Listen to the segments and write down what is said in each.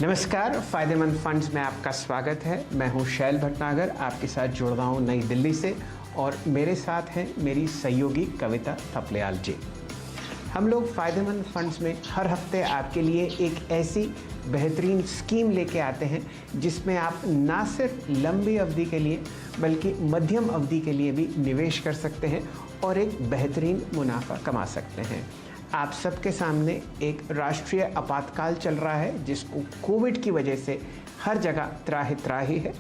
नमस्कार, फ़ायदेमंद फंड्स में आपका स्वागत है। मैं हूं शैल भटनागर, आपके साथ जुड़ रहा हूं नई दिल्ली से और मेरे साथ हैं मेरी सहयोगी कविता थपलियाल जी। हम लोग फ़ायदेमंद फंड्स में हर हफ्ते आपके लिए एक ऐसी बेहतरीन स्कीम लेके आते हैं जिसमें आप ना सिर्फ लंबी अवधि के लिए बल्कि मध्यम अवधि के लिए भी निवेश कर सकते हैं और एक बेहतरीन मुनाफा कमा सकते हैं। आप सबके सामने एक राष्ट्रीय आपातकाल चल रहा है जिसको कोविड की वजह से हर जगह त्राही है।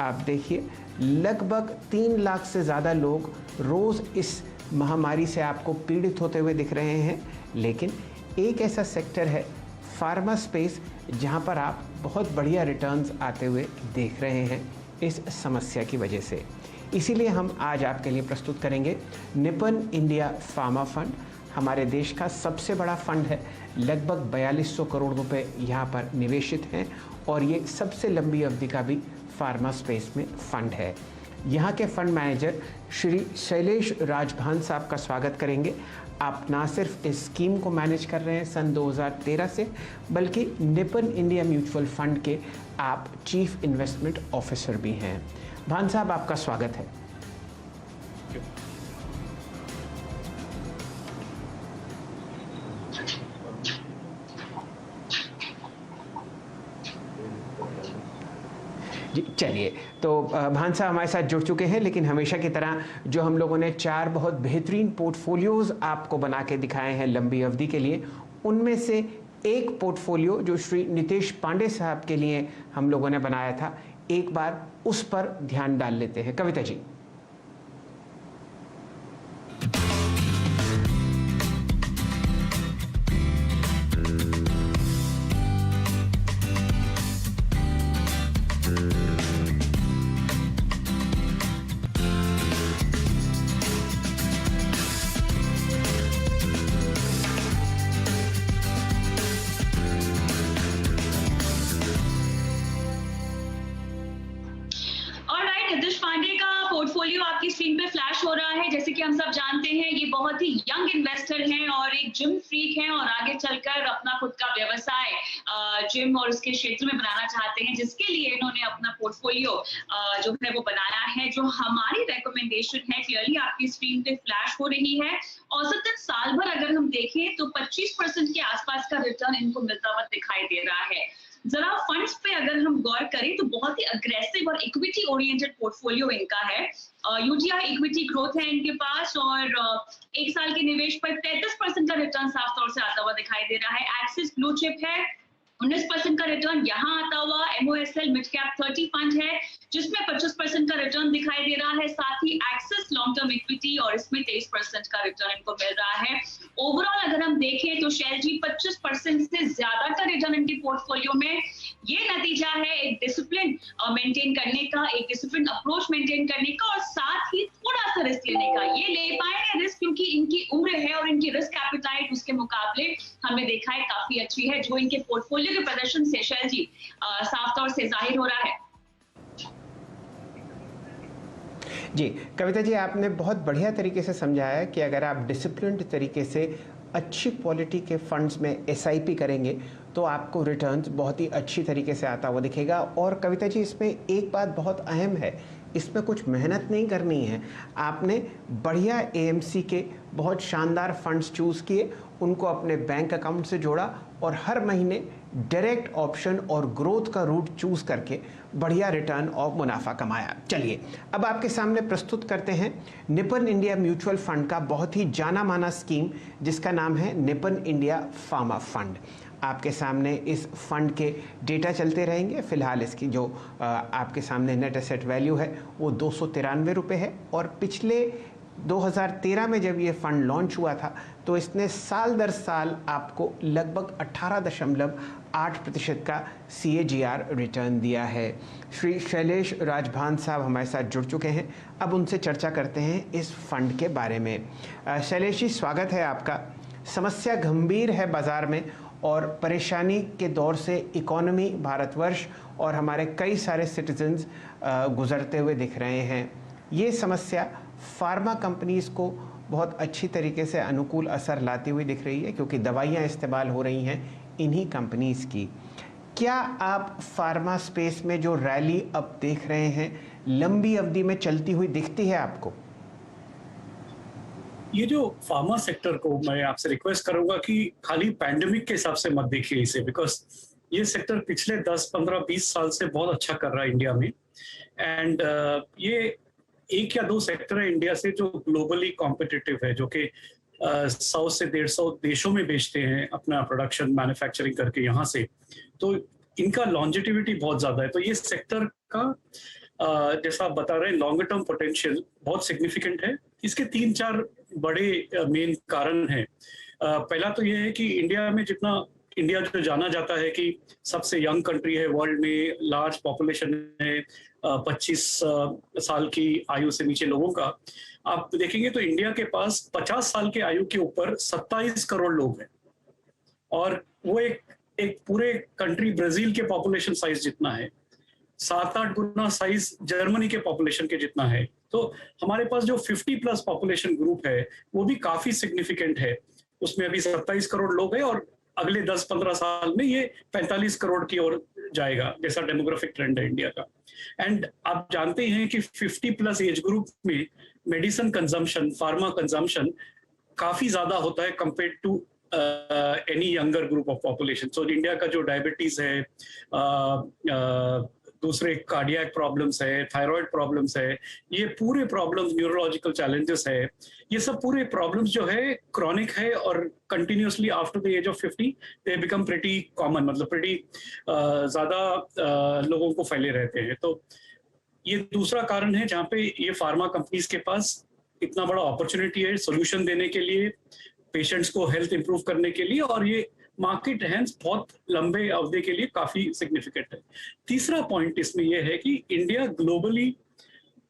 आप देखिए, लगभग 3 लाख से ज़्यादा लोग रोज़ इस महामारी से आपको पीड़ित होते हुए दिख रहे हैं, लेकिन एक ऐसा सेक्टर है फार्मा स्पेस जहां पर आप बहुत बढ़िया रिटर्न्स आते हुए देख रहे हैं इस समस्या की वजह से। इसीलिए हम आज आपके लिए प्रस्तुत करेंगे निपन इंडिया फार्मा फंड। हमारे देश का सबसे बड़ा फंड है, लगभग 4200 करोड़ रुपए यहाँ पर निवेशित हैं और ये सबसे लंबी अवधि का भी फार्मा स्पेस में फंड है। यहाँ के फंड मैनेजर श्री शैलेश राजभान साहब का स्वागत करेंगे। आप ना सिर्फ इस स्कीम को मैनेज कर रहे हैं सन 2013 से, बल्कि निपन इंडिया म्यूचुअल फंड के आप चीफ इन्वेस्टमेंट ऑफिसर भी हैं। भान साहब, आपका स्वागत है। जी चलिए, तो भान साहब हमारे साथ जुड़ चुके हैं, लेकिन हमेशा की तरह जो हम लोगों ने 4 बहुत बेहतरीन पोर्टफोलियोज़ आपको बना के दिखाए हैं लंबी अवधि के लिए, उनमें से एक पोर्टफोलियो जो श्री नितेश पांडे साहब के लिए हम लोगों ने बनाया था, एक बार उस पर ध्यान डाल लेते हैं। कविता जी। पोर्टफोलियो आपकी स्क्रीन पे फ्लैश हो रहा है। जैसे कि हम सब जानते हैं, ये बहुत ही यंग इन्वेस्टर हैं और एक जिम फ्रीक हैं और आगे चलकर अपना खुद का व्यवसाय जिम और उसके क्षेत्र में बनाना चाहते हैं, जिसके लिए इन्होंने अपना पोर्टफोलियो जो है वो बनाया है। जो हमारी रेकमेंडेशन है क्लियरली आपकी स्क्रीन पे फ्लैश हो रही है। औसतन साल भर अगर हम देखें तो 25% के आसपास का रिटर्न इनको मिलता हुआ दिखाई दे रहा है। जरा फंड्स पे अगर हम गौर करें तो बहुत ही अग्रेसिव और इक्विटी ओरिएंटेड पोर्टफोलियो इनका है। यूटीआई इक्विटी ग्रोथ है इनके पास और 1 साल के निवेश पर 33% का रिटर्न साफ तौर से आता हुआ दिखाई दे रहा है। एक्सिस ब्लू चिप है, 19% का रिटर्न यहाँ आता हुआ। एमओएसएल मिड कैप 30 फंड है जिसमें 25% का रिटर्न दिखाई दे रहा है। साथ ही एक्सिस लॉन्ग टर्म इक्विटी और इसमें 23% का रिटर्न इनको मिल रहा है। ओवरऑल अगर हम देखें तो शेल जी 25% से ज्यादा का रिटर्न इनके पोर्टफोलियो में। ये नतीजा है एक डिसिप्लिन मेंटेन करने का, एक डिसिप्लिन अप्रोच मेंटेन करने का और साथ ही थोड़ा सा रिस्क लेने का। ये ले पाएंगे रिस्क क्योंकि इनकी उम्र है और इनकी रिस्क एपेटाइट उसके मुकाबले हमने देखा है काफी अच्छी है, जो इनके पोर्टफोलियो के प्रदर्शन से शैल जी साफ तौर से जाहिर हो रहा है। जी कविता जी, आपने बहुत बढ़िया तरीके से समझाया कि अगर आप डिसिप्लिन्ड तरीके से अच्छी क्वालिटी के फंड्स में एसआईपी करेंगे तो आपको रिटर्न्स बहुत ही अच्छी तरीके से आता हुआ दिखेगा। और कविता जी, इसमें एक बात बहुत अहम है, इसमें कुछ मेहनत नहीं करनी है। आपने बढ़िया एएमसी के बहुत शानदार फंड्स चूज़ किए, उनको अपने बैंक अकाउंट से जोड़ा और हर महीने डायरेक्ट ऑप्शन और ग्रोथ का रूट चूज़ करके बढ़िया रिटर्न और मुनाफा कमाया। चलिए, अब आपके सामने प्रस्तुत करते हैं निपन इंडिया म्यूचुअल फंड का बहुत ही जाना माना स्कीम जिसका नाम है निपन इंडिया फार्मा फंड। आपके सामने इस फंड के डेटा चलते रहेंगे। फिलहाल इसकी जो आपके सामने नेट एसेट वैल्यू है वो 293 रुपये है और पिछले 2013 में जब ये फंड लॉन्च हुआ था तो इसने साल दर साल आपको लगभग 18.8% का CAGR रिटर्न दिया है। श्री शैलेश राजभान साहब हमारे साथ जुड़ चुके हैं, अब उनसे चर्चा करते हैं इस फंड के बारे में। शैलेश जी, स्वागत है आपका। समस्या गंभीर है बाज़ार में और परेशानी के दौर से इकोनॉमी, भारतवर्ष और हमारे कई सारे सिटीजन्स गुजरते हुए दिख रहे हैं। ये समस्या फार्मा कंपनीज़ को बहुत अच्छी तरीके से अनुकूल असर लाती हुई दिख रही है क्योंकि दवाइयाँ इस्तेमाल हो रही हैं इन्हीं कंपनीज़ की। क्या आप फार्मा स्पेस में जो रैली अब देख रहे हैं लंबी अवधि में चलती हुई दिखती है आपको? ये जो फार्मा सेक्टर को मैं आपसे रिक्वेस्ट करूंगा कि खाली पैंडेमिक के हिसाब से मत देखिए इसे, बिकॉज ये सेक्टर पिछले 10, 15, 20 साल से बहुत अच्छा कर रहा है इंडिया में। एंड ये एक या दो सेक्टर है इंडिया से जो ग्लोबली कॉम्पिटिटिव है, जो कि 100 से 150 देशों में बेचते हैं अपना प्रोडक्शन मैन्युफैक्चरिंग करके यहाँ से। तो इनका लॉन्जिटिविटी बहुत ज्यादा है। तो ये सेक्टर का जैसा आप बता रहे हैं लॉन्गर टर्म पोटेंशियल बहुत सिग्निफिकेंट है। इसके 3-4 बड़े मेन कारण हैं। पहला तो ये है कि इंडिया जो जाना जाता है कि सबसे यंग कंट्री है वर्ल्ड में, लार्ज पॉपुलेशन है, 25 साल की आयु से नीचे लोगों का। आप देखेंगे तो इंडिया के पास 50 साल के आयु के ऊपर 27 करोड़ लोग हैं, और वो एक पूरे कंट्री ब्राजील के पॉपुलेशन साइज जितना है, 7-8 गुना साइज जर्मनी के पॉपुलेशन के जितना है। तो हमारे पास जो 50+ पॉपुलेशन ग्रुप है वो भी काफी सिग्निफिकेंट है। उसमें अभी 27 करोड़ लोग हैं और अगले 10-15 साल में ये 45 करोड़ की ओर जाएगा, जैसा डेमोग्राफिक ट्रेंड है इंडिया का। एंड आप जानते हैं कि 50+ एज ग्रुप में मेडिसिन कंजम्पशन, फार्मा कंजम्पशन काफी ज्यादा होता है compare to any younger group of population. So India का जो डायबिटीज है, दूसरे कार्डियक प्रॉब्लम्स है, थायराइड प्रॉब्लम्स है, ये पूरे प्रॉब्लम्स, न्यूरोलॉजिकल चैलेंजेस है, ये सब पूरे प्रॉब्लम्स जो है क्रॉनिक है और continuously after the age of 50 they become pretty common, मतलब प्रीटी ज्यादा लोगों को फैले रहते हैं। तो ये दूसरा कारण है जहाँ पे ये फार्मा कंपनीज के पास इतना बड़ा अपॉर्चुनिटी है सोल्यूशन देने के लिए, पेशेंट्स को हेल्थ इंप्रूव करने के लिए, और ये मार्केट हैंस बहुत लंबे अवधि के लिए काफी सिग्निफिकेंट है। तीसरा पॉइंट इसमें यह है कि इंडिया ग्लोबली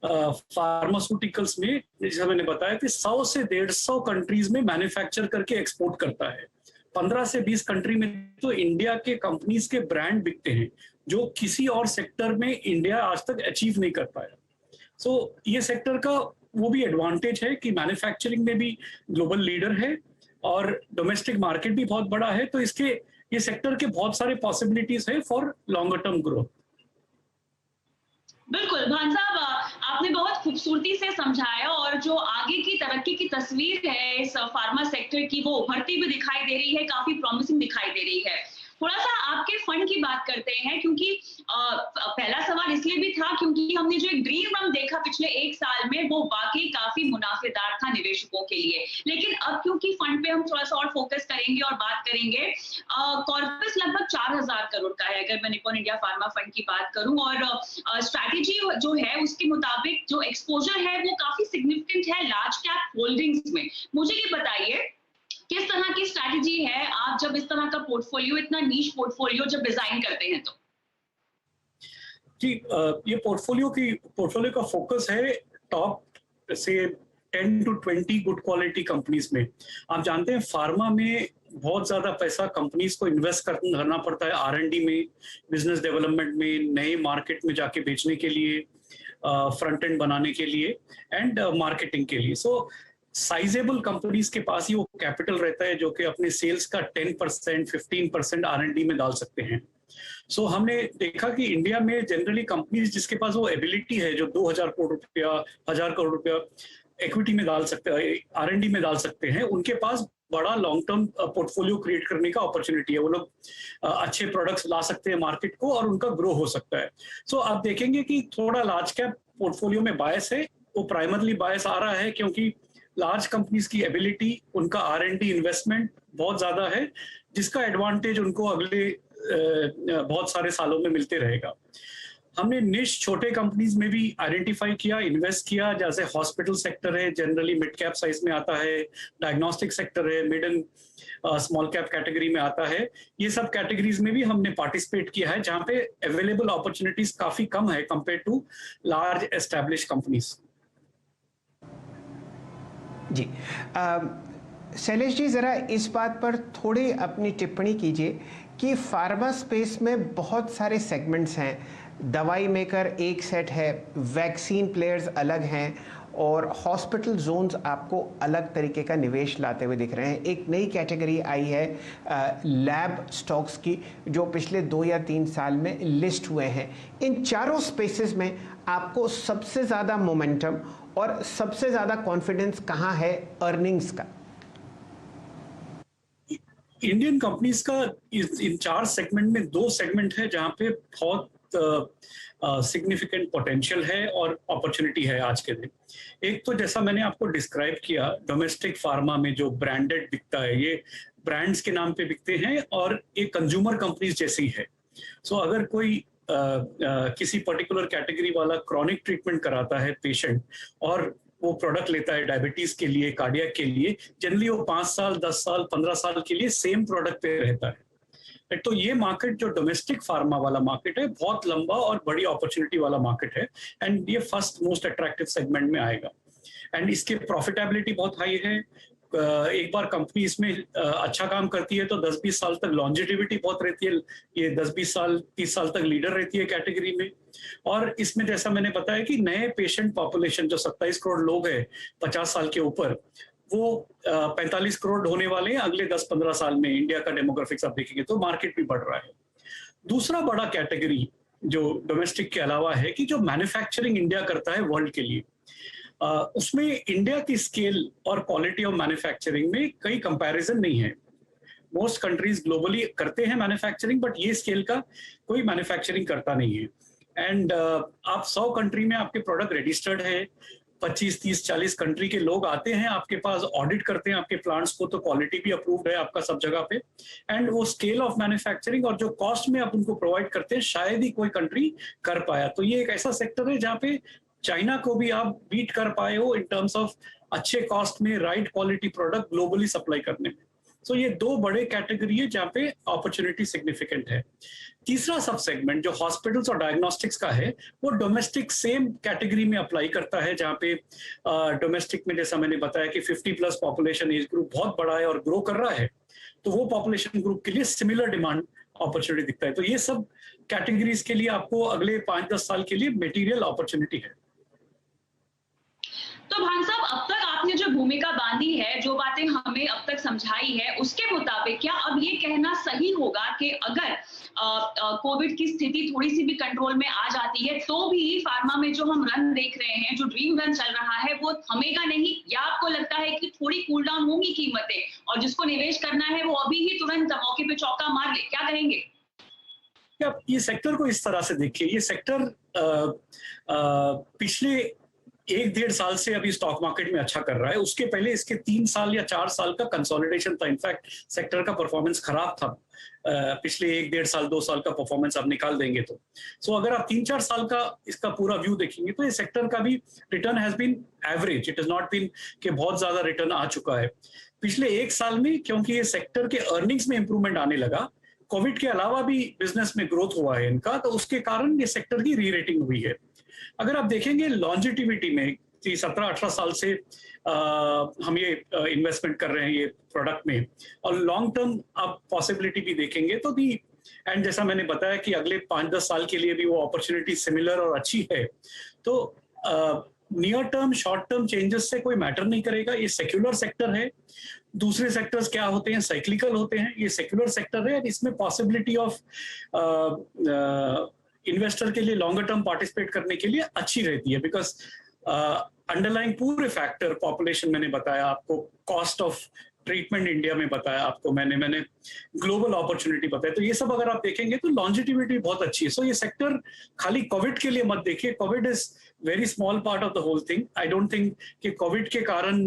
फार्मास्यूटिकल्स में, जैसा मैंने बताया कि 100 से 150 कंट्रीज में मैन्युफैक्चर करके एक्सपोर्ट करता है। 15 से 20 कंट्री में तो इंडिया के कंपनीज के ब्रांड बिकते हैं, जो किसी और सेक्टर में इंडिया आज तक अचीव नहीं कर पाया। सो ये सेक्टर का वो भी एडवांटेज है कि मैन्युफैक्चरिंग में भी ग्लोबल लीडर है और डोमेस्टिक मार्केट भी बहुत बड़ा है। तो ये सेक्टर के बहुत सारे पॉसिबिलिटीज है फॉर लॉन्गर टर्म ग्रोथ। बिल्कुल भान साहब, आपने बहुत खूबसूरती से समझाया, और जो आगे की तरक्की की तस्वीर है इस फार्मा सेक्टर की वो उभरती भी दिखाई दे रही है, काफी प्रॉमिसिंग दिखाई दे रही है। थोड़ा सा आपके फंड की बात करते हैं, क्योंकि पहला सवाल इसलिए भी था क्योंकि हमने जो एक ग्रीन रन देखा पिछले 1 साल में वो वाकई काफी मुनाफेदार था निवेशकों के लिए। लेकिन अब क्योंकि फंड पे हम थोड़ा सा और फोकस करेंगे और बात करेंगे, कॉर्पस लगभग 4000 करोड़ का है अगर मैं निप्पॉन इंडिया फार्मा फंड की बात करूं, और स्ट्रैटेजी जो है उसके मुताबिक जो एक्सपोजर है वो काफी सिग्निफिकेंट है लार्ज कैप होल्डिंग्स में। मुझे ये बताइए किस तरह की स्ट्रैटेजी है आप जब इस तरह का पोर्टफोलियो, इतना नीश पोर्टफोलियो जब डिजाइन करते हैं तो? जी, ये पोर्टफोलियो का फोकस है टॉप से 10 to 20 गुड क्वालिटी कंपनीज में। आप जानते हैं फार्मा में बहुत ज्यादा पैसा कंपनीज को इन्वेस्ट करना पड़ता है, R&D में, बिजनेस डेवलपमेंट में, नए मार्केट में जाके बेचने के लिए, फ्रंट एंड बनाने के लिए एंड मार्केटिंग के लिए। सो साइजेबल कंपनीज के पास ही वो कैपिटल रहता है जो कि अपने सेल्स का 10%, 15% R&D में डाल सकते हैं। सो हमने देखा कि इंडिया में जनरली कंपनीज जिसके पास वो एबिलिटी है, जो 2000 करोड़ रुपया, 1000 करोड़ रुपया इक्विटी में डाल सकते हैं, R&D में डाल सकते हैं, उनके पास बड़ा लॉन्ग टर्म पोर्टफोलियो क्रिएट करने का अपॉर्चुनिटी है। वो लोग अच्छे प्रोडक्ट्स ला सकते हैं मार्केट को और उनका ग्रो हो सकता है। सो आप देखेंगे कि थोड़ा लार्ज कैप पोर्टफोलियो में बायस है, वो प्राइमरली बायस आ रहा है क्योंकि लार्ज कंपनीज की एबिलिटी, उनका R&D इन्वेस्टमेंट बहुत ज्यादा है, जिसका एडवांटेज उनको अगले बहुत सारे सालों में मिलते रहेगा। हमने निश छोटे कंपनीज में भी आइडेंटिफाई किया, इन्वेस्ट किया, जैसे हॉस्पिटल सेक्टर है, जनरली मिड कैप साइज में आता है, डायग्नोस्टिक सेक्टर है, mid and small cap category में आता है। ये सब कैटेगरीज में भी हमने पार्टिसिपेट किया है, जहाँ पे अवेलेबल अपॉर्चुनिटीज काफी कम है compare to large establish companies. जी, शैलेश जी ज़रा इस बात पर थोड़ी अपनी टिप्पणी कीजिए कि फार्मा स्पेस में बहुत सारे सेगमेंट्स हैं। दवाई मेकर एक सेट है, वैक्सीन प्लेयर्स अलग हैं, और हॉस्पिटल जोन्स आपको अलग तरीके का निवेश लाते हुए दिख रहे हैं। एक नई कैटेगरी आई है लैब स्टॉक्स की, जो पिछले 2 या 3 साल में लिस्ट हुए हैं। इन चारों स्पेसेस में आपको सबसे ज़्यादा मोमेंटम और सबसे ज़्यादा कॉन्फिडेंस कहाँ है अर्निंग्स का? इंडियन कंपनीज का इन 4 सेगमेंट में 2 सेगमेंट है जहां पे बहुत सिग्निफिकेंट पोटेंशियल है और अपॉर्चुनिटी है आज के दिन। एक तो जैसा मैंने आपको डिस्क्राइब किया, डोमेस्टिक फार्मा में जो ब्रांडेड बिकता है, ये ब्रांड्स के नाम पे बिकते हैं और ये कंज्यूमर कंपनीज जैसी है। सो अगर कोई किसी पर्टिकुलर कैटेगरी वाला क्रॉनिक ट्रीटमेंट कराता है पेशेंट और वो प्रोडक्ट लेता है डायबिटीज के लिए, कार्डियक के लिए, जनरली वो 5 साल, 10 साल, 15 साल के लिए सेम प्रोडक्ट पे रहता है। तो ये मार्केट जो डोमेस्टिक फार्मा वाला मार्केट है, बहुत लंबा और बड़ी अपॉर्चुनिटी वाला मार्केट है एंड ये फर्स्ट मोस्ट अट्रैक्टिव सेगमेंट में आएगा। एंड इसकी प्रॉफिटेबिलिटी बहुत हाई है। एक बार कंपनी इसमें अच्छा काम करती है तो 10-20 साल तक लॉन्जिटिविटी बहुत रहती है। ये 10-20 साल, 30 साल तक लीडर रहती है कैटेगरी में। और इसमें जैसा मैंने बताया कि नए पेशेंट पॉपुलेशन जो 27 करोड़ लोग हैं 50 साल के ऊपर, वो 45 करोड़ होने वाले हैं अगले 10-15 साल में। इंडिया का डेमोग्राफिक्स आप देखेंगे तो मार्केट भी बढ़ रहा है। दूसरा बड़ा कैटेगरी जो डोमेस्टिक के अलावा है कि जो मैन्युफैक्चरिंग इंडिया करता है वर्ल्ड के लिए, उसमें इंडिया की स्केल और क्वालिटी ऑफ मैन्युफैक्चरिंग में कई कंपैरिजन नहीं है। मोस्ट कंट्रीज ग्लोबली करते हैं मैन्युफैक्चरिंग, बट ये स्केल का कोई मैन्युफैक्चरिंग करता नहीं है। एंड आप 100 कंट्री में आपके प्रोडक्ट रजिस्टर्ड है, 25, 30, 40 कंट्री के लोग आते हैं आपके पास, ऑडिट करते हैं आपके प्लांट्स को, तो क्वालिटी भी अप्रूव्ड है आपका सब जगह पे। एंड वो स्केल ऑफ मैन्युफैक्चरिंग और जो कॉस्ट में आप उनको प्रोवाइड करते हैं, शायद ही कोई कंट्री कर पाया। तो ये एक ऐसा सेक्टर है जहाँ पे चाइना को भी आप बीट कर पाए हो इन टर्म्स ऑफ अच्छे कॉस्ट में right quality product globally supply करने में। सो ये 2 बड़े कैटेगरी है जहाँ पे अपॉर्चुनिटी सिग्निफिकेंट है। तीसरा सब सेगमेंट जो हॉस्पिटल्स और डायग्नोस्टिक्स का है, वो डोमेस्टिक सेम कैटेगरी में अप्लाई करता है, जहाँ पे डोमेस्टिक में जैसा मैंने बताया कि 50+ पॉपुलेशन एज ग्रुप बहुत बड़ा है और ग्रो कर रहा है, तो वो पॉपुलेशन ग्रुप के लिए सिमिलर डिमांड अपॉर्चुनिटी दिखता है। तो ये सब कैटेगरीज के लिए आपको अगले 5-10 साल के लिए मटेरियल अपॉर्चुनिटी है। तो भान साहब, अब तक आपने जो भूमिका बांधी है, जो बातें हमें अब तक समझाई है, उसके मुताबिक क्या अब ये कहना सही होगा कि अगर कोविड की स्थिति थोड़ी सी भी कंट्रोल में आ जाती है तो भी फार्मा में जो हम रन देख रहे हैं, जो ड्रीम रन चल रहा है, वो थमेगा नहीं? या आपको लगता है कि थोड़ी कूल डाउन होंगी कीमतें और जिसको निवेश करना है वो अभी ही तुरंत मौके पे चौका मार ले? क्या कहेंगे? आप ये सेक्टर को इस तरह से देखिए, ये सेक्टर पिछले 1-1.5 साल से अभी स्टॉक मार्केट में अच्छा कर रहा है। उसके पहले इसके 3 साल या 4 साल का कंसोलिडेशन था। इनफैक्ट सेक्टर का परफॉर्मेंस खराब था। पिछले 1-1.5 साल, 2 साल का परफॉर्मेंस आप निकाल देंगे तो। सो अगर आप 3-4 साल का इसका पूरा व्यू देखेंगे तो ये सेक्टर का भी return has been average. It is not been कि बहुत ज्यादा रिटर्न आ चुका है। पिछले 1 साल में क्योंकि ये सेक्टर के अर्निंग्स में इंप्रूवमेंट आने लगा, कोविड के अलावा भी बिजनेस में ग्रोथ हुआ है इनका, तो उसके कारण ये सेक्टर की री रेटिंग हुई है। अगर आप देखेंगे लॉन्जिटिविटी में 17-18 साल से हम ये इन्वेस्टमेंट कर रहे हैं ये प्रोडक्ट में, और लॉन्ग टर्म आप पॉसिबिलिटी भी देखेंगे तो भी, एंड जैसा मैंने बताया कि अगले 5-10 साल के लिए भी वो अपॉर्चुनिटी सिमिलर और अच्छी है। तो near term, short term changes से कोई मैटर नहीं करेगा। ये सेक्युलर सेक्टर है। दूसरे सेक्टर्स क्या होते हैं? साइक्लिकल होते हैं। ये सेक्युलर सेक्टर है, इसमें पॉसिबिलिटी ऑफ इन्वेस्टर के लिए लॉन्गर टर्म पार्टिसिपेट करने के लिए अच्छी रहती है, बिकॉज अंडरलाइंग पूरे फैक्टर, पॉपुलेशन मैंने बताया आपको, कॉस्ट ऑफ ट्रीटमेंट इंडिया में बताया आपको मैंने ग्लोबल अपॉर्चुनिटी बताया, तो ये सब अगर आप देखेंगे तो लॉन्जिटिविटी बहुत अच्छी है। सो ये सेक्टर खाली कोविड के लिए मत देखिए। Covid is very small part of the whole thing. I don't think कि कोविड के कारण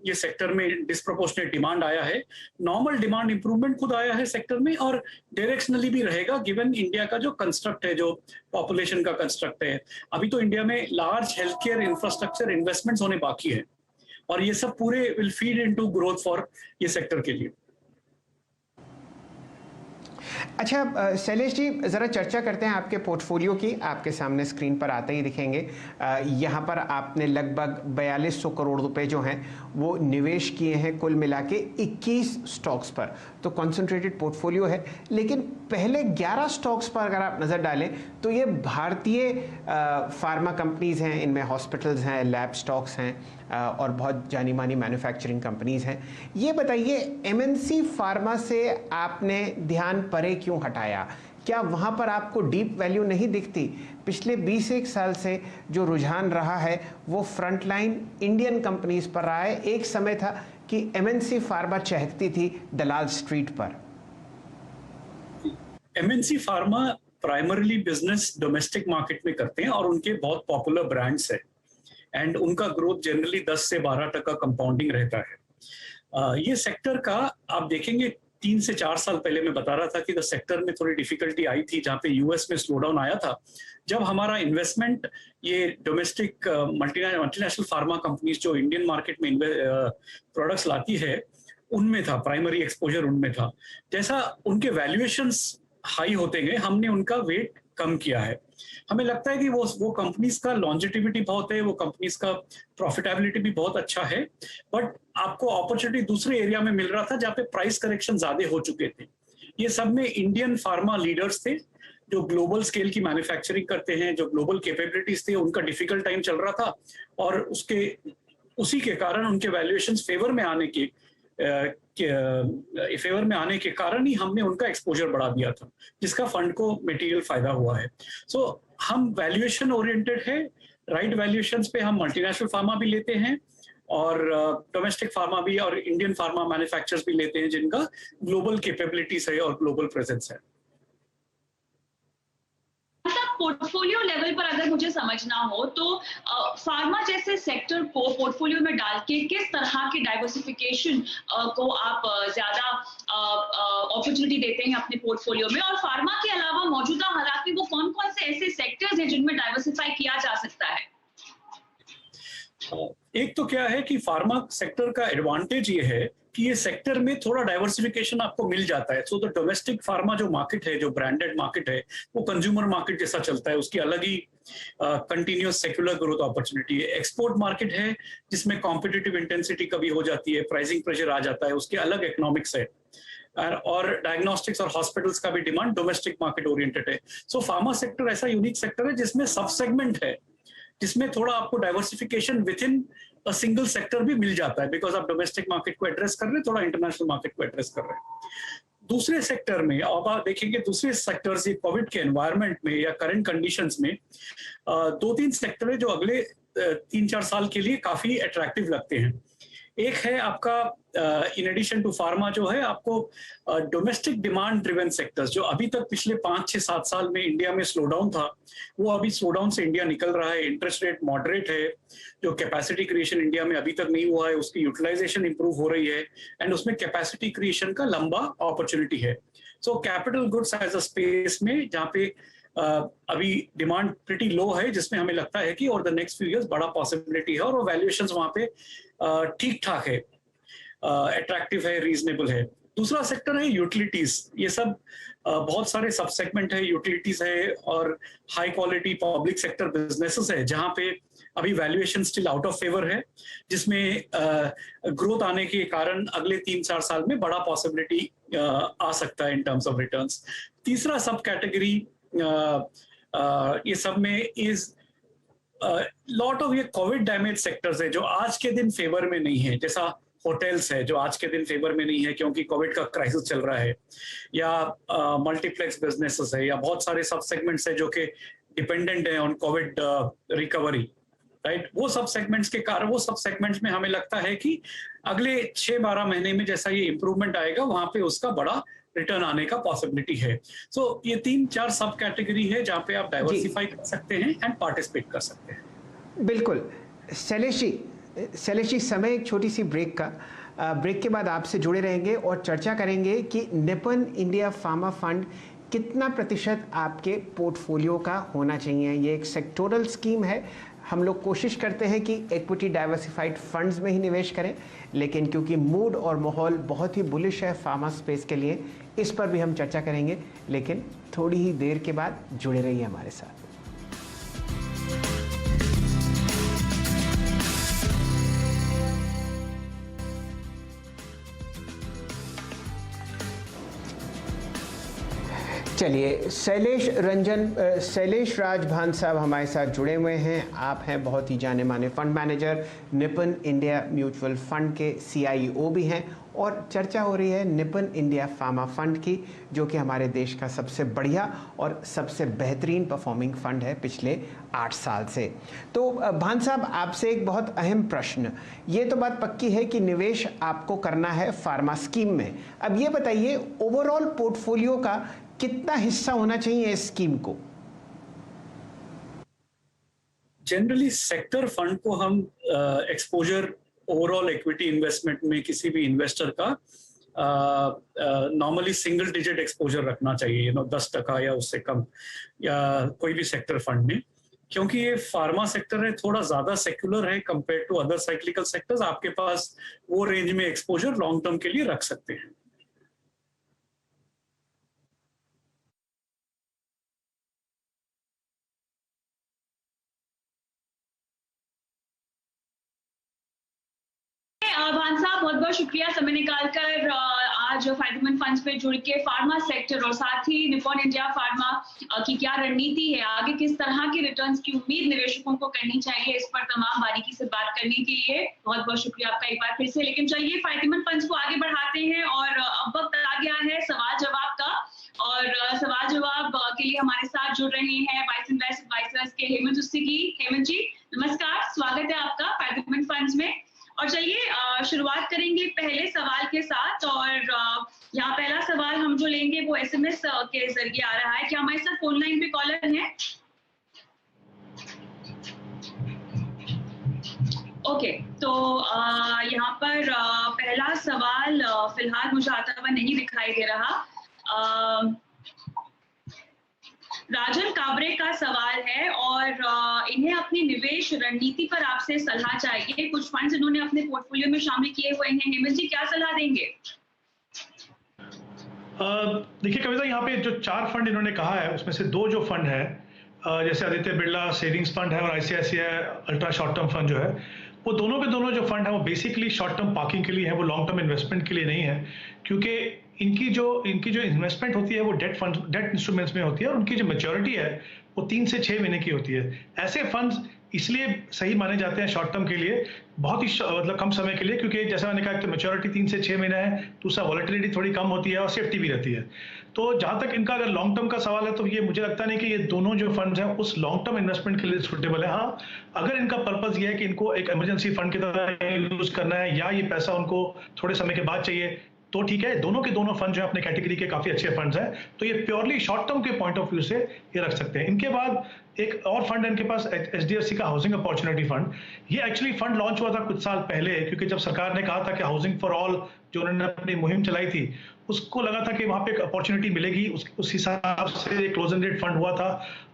ये सेक्टर में डिस्प्रोपोर्शनेट डिमांड आया है। नॉर्मल डिमांड इंप्रूवमेंट खुद आया है सेक्टर में, और डायरेक्शनली भी रहेगा गिवन इंडिया का जो कंस्ट्रक्ट है, जो पॉपुलेशन का कंस्ट्रक्ट है। अभी तो इंडिया में large health care infrastructure investments होने बाकी है, और ये सब पूरे will feed into growth for ये सेक्टर के लिए। अच्छा शैलेश जी, ज़रा चर्चा करते हैं आपके पोर्टफोलियो की। आपके सामने स्क्रीन पर आते ही दिखेंगे। यहाँ पर आपने लगभग 4200 करोड़ रुपए जो हैं वो निवेश किए हैं कुल मिला के 21 स्टॉक्स पर। तो कॉन्सेंट्रेटेड पोर्टफोलियो है, लेकिन पहले 11 स्टॉक्स पर अगर आप नज़र डालें तो ये भारतीय फार्मा कंपनीज़ हैं। इनमें हॉस्पिटल्स हैं, लैब स्टॉक्स हैं और बहुत जानी मानी मैन्युफैक्चरिंग कंपनीज़ हैं। ये बताइए, एमएनसी फार्मा से आपने ध्यान परे क्यों हटाया? क्या वहाँ पर आपको डीप वैल्यू नहीं दिखती? पिछले 21 साल से जो रुझान रहा है वो फ्रंटलाइन इंडियन कंपनीज पर रहा है। एक समय था कि एमएनसी फार्मा चहकती थी दलाल स्ट्रीट पर। MNC pharma primarily business domestic market में करते हैं और उनके बहुत पॉपुलर ब्रांड्स है एंड उनका ग्रोथ जनरली 10 से 12% कंपाउंडिंग रहता है। ये सेक्टर का आप देखेंगे 3 से 4 साल पहले मैं बता रहा था कि सेक्टर में थोड़ी डिफिकल्टी आई थी जहाँ पे यूएस में स्लो डाउन आया था। जब हमारा इन्वेस्टमेंट ये डोमेस्टिक मल्टीनेशनल फार्मा कंपनीज जो इंडियन मार्केट में प्रोडक्ट्स लाती है उनमें था, प्राइमरी एक्सपोजर उनमें था। जैसा उनके वैल्यूएशंस हाई होते गए हमने उनका वेट कम किया है। हमें लगता है कि वो कंपनीज का लॉन्जिटिविटी बहुत है, वो कंपनीज का प्रॉफिटेबिलिटी भी बहुत अच्छा है, बट आपको अपॉर्चुनिटी दूसरे एरिया में मिल रहा था जहाँ पे प्राइस करेक्शन ज्यादा हो चुके थे। ये सब में इंडियन फार्मा लीडर्स थे जो ग्लोबल स्केल की मैन्युफैक्चरिंग करते हैं, जो ग्लोबल कैपेबिलिटीज थे, उनका डिफिकल्ट टाइम चल रहा था और उसी के कारण उनके वैल्यूएशंस फेवर में आने के कारण ही हमने उनका एक्सपोजर बढ़ा दिया था, जिसका फंड को मटेरियल फायदा हुआ है। सो हम वैल्यूएशन ओरिएंटेड है, राइट वैल्यूएशंस पे हम मल्टीनेशनल फार्मा भी लेते हैं और डोमेस्टिक फार्मा भी और इंडियन फार्मा मैन्युफैक्चरर्स भी लेते हैं जिनका ग्लोबल कैपेबिलिटीज है और ग्लोबल प्रेजेंस है। पोर्टफोलियो लेवल पर अगर मुझे समझना हो तो फार्मा जैसे सेक्टर को पोर्टफोलियो में डाल के किस तरह की डाइवर्सिफिकेशन को आप ज्यादा अपॉर्चुनिटी देते हैं अपने पोर्टफोलियो में, और फार्मा के अलावा मौजूदा हालात में वो कौन कौन से ऐसे सेक्टर्स हैं जिनमें डाइवर्सिफाई किया जा सकता है? एक तो क्या है कि फार्मा सेक्टर का एडवांटेज ये है कि ये सेक्टर में थोड़ा डाइवर्सिफिकेशन आपको मिल जाता है। सो द डोमेस्टिक फार्मा जो मार्केट है, जो ब्रांडेड मार्केट है, वो कंज्यूमर मार्केट जैसा चलता है, उसकी अलग ही कंटिन्यूअस सेक्युलर ग्रोथ अपॉर्चुनिटी है। एक्सपोर्ट मार्केट है जिसमें कॉम्पिटिटिव इंटेंसिटी कभी हो जाती है, प्राइसिंग प्रेशर आ जाता है, उसके अलग इकोनॉमिक्स है। और डायग्नोस्टिक्स और हॉस्पिटल्स का भी डिमांड डोमेस्टिक मार्केट ओरिएंटेड है। सो फार्मा सेक्टर ऐसा यूनिक सेक्टर है जिसमें सब सेगमेंट है, जिसमें थोड़ा आपको diversification with in a single sector भी मिल जाता है, बिकॉज आप डोमेस्टिक मार्केट को एड्रेस कर रहे हैं, थोड़ा इंटरनेशनल मार्केट को एड्रेस कर रहे हैं। दूसरे सेक्टर में अब आप देखेंगे, दूसरे सेक्टर्स ये कोविड के एनवायरनमेंट में या करंट कंडीशंस में 2-3 सेक्टर है जो अगले 3-4 साल के लिए काफी अट्रैक्टिव लगते हैं। एक है आपका इन एडिशन टू फार्मा जो है आपको डोमेस्टिक डिमांड ड्रिवन सेक्टर्स, जो अभी तक पिछले 5-6-7 साल में इंडिया में स्लो डाउन था, वो अभी स्लो डाउन से इंडिया निकल रहा है। इंटरेस्ट रेट मॉडरेट है, जो कैपेसिटी क्रिएशन इंडिया में अभी तक नहीं हुआ है उसकी यूटिलाइजेशन इंप्रूव हो रही है एंड उसमें कैपेसिटी क्रिएशन का लंबा अपॉर्चुनिटी है। So capital goods as a space में जहाँ पे अभी डिमांड प्रिटी लो है, जिसमें हमें लगता है कि और द नेक्स्ट फ्यू इयर्स बड़ा पॉसिबिलिटी है और वो वैल्यूएशंस वहाँ पे ठीक ठाक है, अट्रैक्टिव है, रीजनेबल है। दूसरा सेक्टर है यूटिलिटीज। ये सब बहुत सारे सब सेगमेंट है, यूटिलिटीज है और high quality public sector businesses है जहाँ पे अभी valuation still out of favour है, जिसमें ग्रोथ आने के कारण अगले 3-4 साल में बड़ा पॉसिबिलिटी आ सकता है इन टर्म्स ऑफ रिटर्न्स। तीसरा सब कैटेगरी ये सब में इज लॉट ऑफ ये कोविड डैमेज सेक्टर्स है जो आज के दिन फेवर में नहीं है, जैसा होटल्स है जो आज के दिन फेवर में नहीं है क्योंकि कोविड का क्राइसिस चल रहा है, या मल्टीप्लेक्स बिजनेसेस है, या बहुत सारे सब सेगमेंट्स है जो कि डिपेंडेंट है ऑन कोविड रिकवरी, राइट। वो सब सेगमेंट्स के कारण, वो सब सेगमेंट्स में हमें लगता है कि अगले 6-12 महीने में जैसा ये इंप्रूवमेंट आएगा वहां पे उसका बड़ा रिटर्न आने का पॉसिबिलिटी है। सो ये 3-4 सब कैटेगरी है जहाँ पे आप डाइवर्सिफाई कर सकते हैं एंड पार्टिसिपेट कर सकते हैं। बिल्कुल। शैलेश जी, समय एक छोटी सी ब्रेक का, ब्रेक के बाद आपसे जुड़े रहेंगे और चर्चा करेंगे कि निपन इंडिया फार्मा फंड कितना प्रतिशत आपके पोर्टफोलियो का होना चाहिए। ये एक सेक्टोरल स्कीम है, हम लोग कोशिश करते हैं कि इक्विटी डाइवर्सिफाइड फंड्स में ही निवेश करें, लेकिन क्योंकि मूड और माहौल बहुत ही बुलिश है फार्मा स्पेस के लिए, इस पर भी हम चर्चा करेंगे, लेकिन थोड़ी ही देर के बाद जुड़े रहिए हमारे साथ। चलिए, शैलेश राज भान साहब हमारे साथ जुड़े हुए हैं। आप हैं बहुत ही जाने माने fund manager, Nippon India mutual fund के CIO भी हैं, और चर्चा हो रही है निपन इंडिया फार्मा फंड की, जो कि हमारे देश का सबसे बढ़िया और सबसे बेहतरीन परफॉर्मिंग फंड है पिछले 8 साल से। तो भान साहब, आपसे एक बहुत अहम प्रश्न, ये तो बात पक्की है कि निवेश आपको करना है फार्मा स्कीम में। अब ये बताइए, ओवरऑल पोर्टफोलियो का कितना हिस्सा होना चाहिए इस स्कीम को? जनरली सेक्टर फंड को हम एक्सपोजर ओवरऑल इक्विटी इन्वेस्टमेंट में किसी भी इन्वेस्टर का नॉर्मली सिंगल डिजिट एक्सपोजर रखना चाहिए, 10% या उससे कम, या कोई भी सेक्टर फंड में, क्योंकि ये फार्मा सेक्टर है, थोड़ा ज्यादा सेक्युलर है compare to other cyclical sectors. आपके पास वो रेंज में एक्सपोजर लॉन्ग टर्म के लिए रख सकते हैं। भान साहब, बहुत बहुत शुक्रिया समय निकालकर आज फायदेमंद फंड्स पे जुड़ के फार्मा सेक्टर और साथ ही निपॉन इंडिया फार्मा की क्या रणनीति है, आगे किस तरह के रिटर्न्स की उम्मीद निवेशकों को करनी चाहिए, इस पर तमाम बारीकी से बात करने के लिए बहुत बहुत शुक्रिया आपका एक बार फिर से। लेकिन चलिए फायदेमंद फंड्स को आगे बढ़ाते हैं और अब वक्त आ गया है सवाल जवाब का, और सवाल जवाब के लिए हमारे साथ जुड़ रहे हैं वाइस इन्वेस्ट एडवाइजर्स के हेमंत सिद्दीकी। हेमंत जी नमस्कार, स्वागत है आपका फायदेमंद फंड्स में। और चलिए शुरुआत करेंगे पहले सवाल के साथ, और यहाँ पहला सवाल हम जो लेंगे वो SMS के जरिए आ रहा है। क्या हमारे साथ फोन लाइन पे कॉलर हैं? ओके, तो यहाँ पर पहला सवाल फिलहाल मुझे आता हुआ नहीं दिखाई दे रहा। राजन काबरे का सवाल है और इन्हें अपनी निवेश रणनीति पर आपसे सलाह चाहिए। कुछ फंड्स इन्होंने अपने पोर्टफोलियो में शामिल किए हुए हैं। हेमंत जी क्या सलाह देंगे? देखिए कविता, यहाँ पे जो 4 फंड इन्होंने कहा है उसमें से 2 जो फंड है, जैसे आदित्य बिरला सेविंग्स फंड है और ICICI ultra short term fund जो है, वो दोनों के दोनों जो फंड है वो बेसिकली शॉर्ट टर्म पार्किंग के लिए है, वो लॉन्ग टर्म इन्वेस्टमेंट के लिए नहीं है, क्योंकि इनकी जो इन्वेस्टमेंट होती है वो डेट इंस्ट्रूमेंट्स में होती है और उनकी जो मैच्योरिटी है वो 3 से 6 महीने की होती है। ऐसे फंड्स इसलिए सही माने जाते हैं शॉर्ट टर्म के लिए, बहुत ही मतलब कम समय के लिए, क्योंकि जैसा मैंने कहा तो मैच्योरिटी 3 से 6 महीना है, दूसरा वॉलेटिलिटी थोड़ी कम होती है और सेफ्टी भी रहती है। तो जहां तक इनका अगर लॉन्ग टर्म का सवाल है तो ये मुझे लगता नहीं कि ये दोनों जो फंड्स हैं उस लॉन्ग टर्म इन्वेस्टमेंट के लिए सुटेबल है। हाँ, अगर इनका पर्पस ये है कि इनको एक इमरजेंसी फंड की तरह यूज करना है या ये पैसा उनको थोड़े समय के बाद चाहिए तो ठीक है, दोनों के दोनों फंड जो है अपने कैटेगरी के काफी अच्छे फंड्स हैं, तो ये प्योरली शॉर्ट टर्म के पॉइंट ऑफ व्यू से ये रख सकते हैं। इनके बाद एक और फंड है इनके पास, HDFC का हाउसिंग अपॉर्चुनिटी फंड। ये एक्चुअली फंड लॉन्च हुआ था कुछ साल पहले, क्योंकि जब सरकार ने कहा था कि हाउसिंग फॉर ऑल जो उन्होंने अपनी मुहिम चलाई थी, उसको लगा था कि वहां पे एक अपॉर्चुनिटी मिलेगी, उस हिसाब से एक क्लोज एंड डेट फंड हुआ था।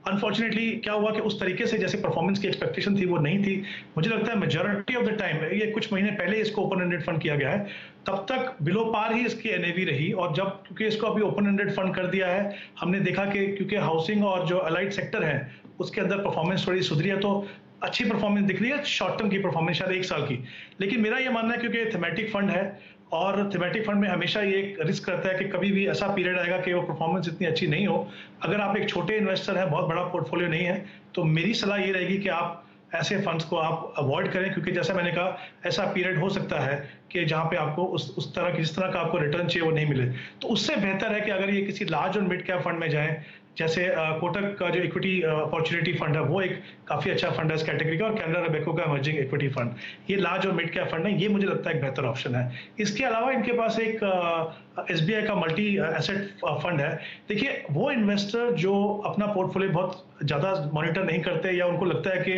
अनफॉर्चुनेटली क्या हुआ कि उस तरीके से जैसे परफॉर्मेंस की एक्सपेक्टेशन थी वो नहीं थी। मुझे लगता है मेजॉरिटी ऑफ द टाइम, ये कुछ महीने पहले इसको ओपन एंडेड फंड किया गया है, तब तक बिलो पार ही इसकी NAV रही, और जब क्योंकि इसको अभी ओपन एंडेड फंड कर दिया है, हमने देखा कि क्योंकि हाउसिंग और जो अलाइड सेक्टर है उसके अंदर परफॉर्मेंस थोड़ी सुधरी है, तो अच्छी परफॉर्मेंस दिख रही है, शॉर्ट टर्म की परफॉर्मेंस शायद 1 साल की। लेकिन मेरा ये मानना है क्योंकि थीमेटिक फंड है और थीमेटिक फंड में हमेशा ये एक रिस्क रहता है कि कभी भी ऐसा पीरियड आएगा कि वो परफॉर्मेंस इतनी अच्छी नहीं हो। अगर आप एक छोटे इन्वेस्टर हैं, बहुत बड़ा पोर्टफोलियो नहीं है, तो मेरी सलाह ये रहेगी कि आप ऐसे फंड्स को आप अवॉइड करें, क्योंकि जैसा मैंने कहा ऐसा पीरियड हो सकता है कि जहां पे आपको उस तरह की जिस तरह का आपको रिटर्न चाहिए वो नहीं मिले। तो उससे बेहतर है कि अगर ये किसी लार्ज और मिड कैप फंड में जाएं, जैसे कोटक का जो इक्विटी अपॉर्चुनिटी फंड है वो एक काफी अच्छा फंड है इस कैटेगरी का, और कैनरा रोबेको का इमर्जिंग इक्विटी फंड, ये लार्ज और मिड कैप फंड है, ये मुझे लगता है एक बेहतर ऑप्शन है। इसके अलावा इनके पास एक SBI का मल्टी एसेट फंड है। देखिए वो इन्वेस्टर जो अपना पोर्टफोलियो बहुत ज्यादा मॉनिटर नहीं करते या उनको लगता है कि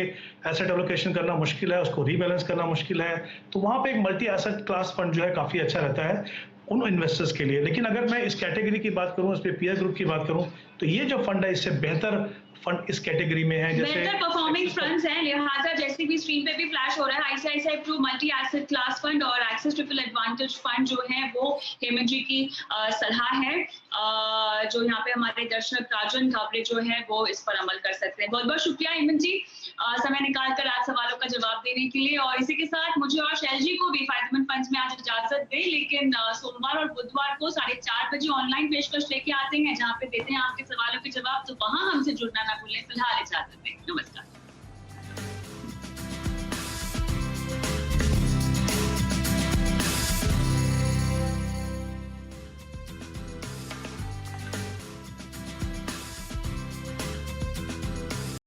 एसेट एलोकेशन करना मुश्किल है, उसको रीबैलेंस करना मुश्किल है, तो वहां पे एक मल्टी एसेट क्लास फंड जो है काफी अच्छा रहता है उन इन्वेस्टर्स के लिए। लेकिन अगर मैं इस कैटेगरी की बात करूं, इस पे पीयर ग्रुप की बात करूं, तो ये जो फंड है इससे बेहतर फंड इस कैटेगरी में है, जैसे बेहतर परफॉर्मिंग फंड्स हैं, लिहाजा जैसे भी स्क्रीन पे भी फ्लैश हो रहा है, ICICI Pru multi asset class fund और एक्सिस ट्रिपल एडवांटेज फंड जो है वो हेमंत जी की सलाह है, जो यहाँ पे हमारे दर्शक राजन घाबरे जो है वो इस पर अमल कर सकते हैं। बहुत बहुत शुक्रिया हेमंत जी समय निकाल कर आज सवालों का जवाब देने के लिए, और इसी के साथ मुझे और शैल जी को भी फायदेमंद फंड्स में आज इजाजत दें, लेकिन सोमवार और बुधवार को 4:30 बजे ऑनलाइन पेशकश लेके आते हैं जहाँ पे देते हैं आपके सवालों के जवाब, तो वहां हमसे जुड़ना ना भूलें। फिलहाल इजाजत दें, नमस्कार।